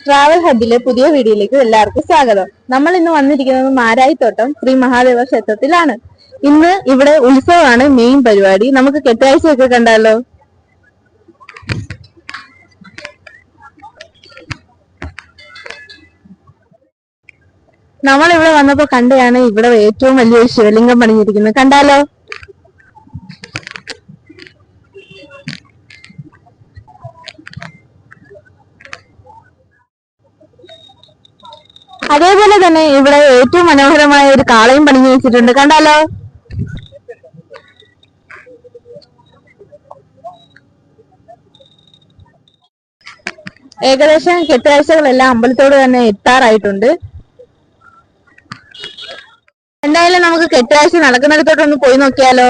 Travel ഹബിലെ പുതിയ വീഡിയോയിലേക്ക് എല്ലാവർക്കും സ്വാഗതം. നമ്മൾ ഇന്ന് വന്നിരിക്കുന്നത് മാരായിത്തോട്ടം ശ്രീ മഹാദേവ ക്ഷേത്രത്തിലാണ്. ഇന്ന് ഇവിടെ ഉത്സവമാണ് മെയിൻ പരിപാടി. നമുക്ക് കെട്ടാഴ്ചയൊക്കെ കണ്ടാലോ. നമ്മൾ ഇവിടെ വന്നപ്പോ കണ്ടതാണ് ഇവിടെ ഏറ്റവും വലിയൊരു ശിവലിംഗം പണിഞ്ഞിരിക്കുന്നത്. കണ്ടാലോ. അതേപോലെ തന്നെ ഇവിടെ ഏറ്റവും മനോഹരമായ ഒരു കാളയും പണിഞ്ഞു വെച്ചിട്ടുണ്ട്. കണ്ടാലോ. ഏകദേശം കെട്ടുകാഴ്ചകളെല്ലാം അമ്പലത്തോട് തന്നെ എത്താറായിട്ടുണ്ട്. എന്തായാലും നമുക്ക് കെട്ടുകാഴ്ച നടക്കുന്നിടത്തോട്ടൊന്ന് പോയി നോക്കിയാലോ.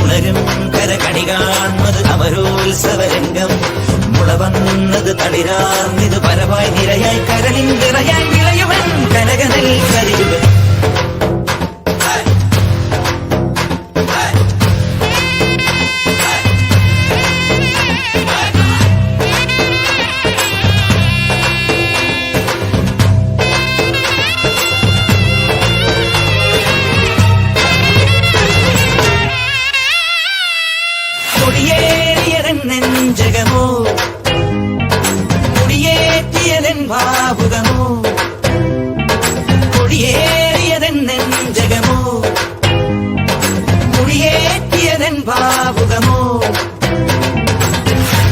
ഉണരും കരകണി കാണുന്നത് അമരോത്സവരംഗം മുളവന്നത് തളിരാർന്നിത് പരവായി നിരയായി കരലിൻ നിറയായി വിളയുവൻ കനകനൽ കരിയുവൻ. നെഞ്ചകമോ കൊടിയേറ്റിയതൻ ഭാവുകമോ കൊടിയേറിയതൻ നെഞ്ചകമോ കൊടിയേറ്റിയതൻ ഭാവുകമോ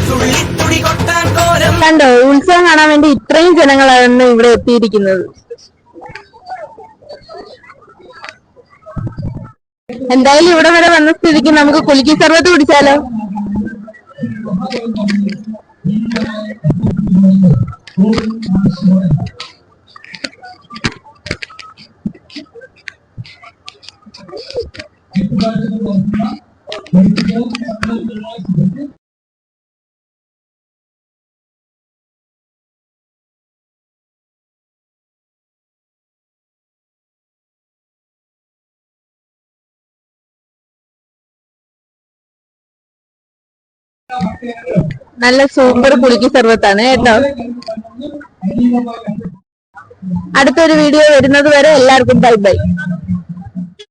തുള്ളിത്തുടി കൊട്ടാൻ കോരം. കണ്ടോ, ഉത്സവം കാണാൻ വേണ്ടി ഇത്രയും ജനങ്ങളാണ് ഇവിടെ എത്തിയിരിക്കുന്നത്. എന്തായാലും ഇവിടെ വരെ വന്ന സ്ഥിതിക്ക് നമുക്ക് കുലുക്കി സർവത്ത് കുടിച്ചാലോ. നല്ല സൂപ്പർ പുളിക്കി സർവത്താണ് കേട്ടോ. അടുത്തൊരു വീഡിയോ വരുന്നത് വരെ എല്ലാവർക്കും ബൈ ബൈ.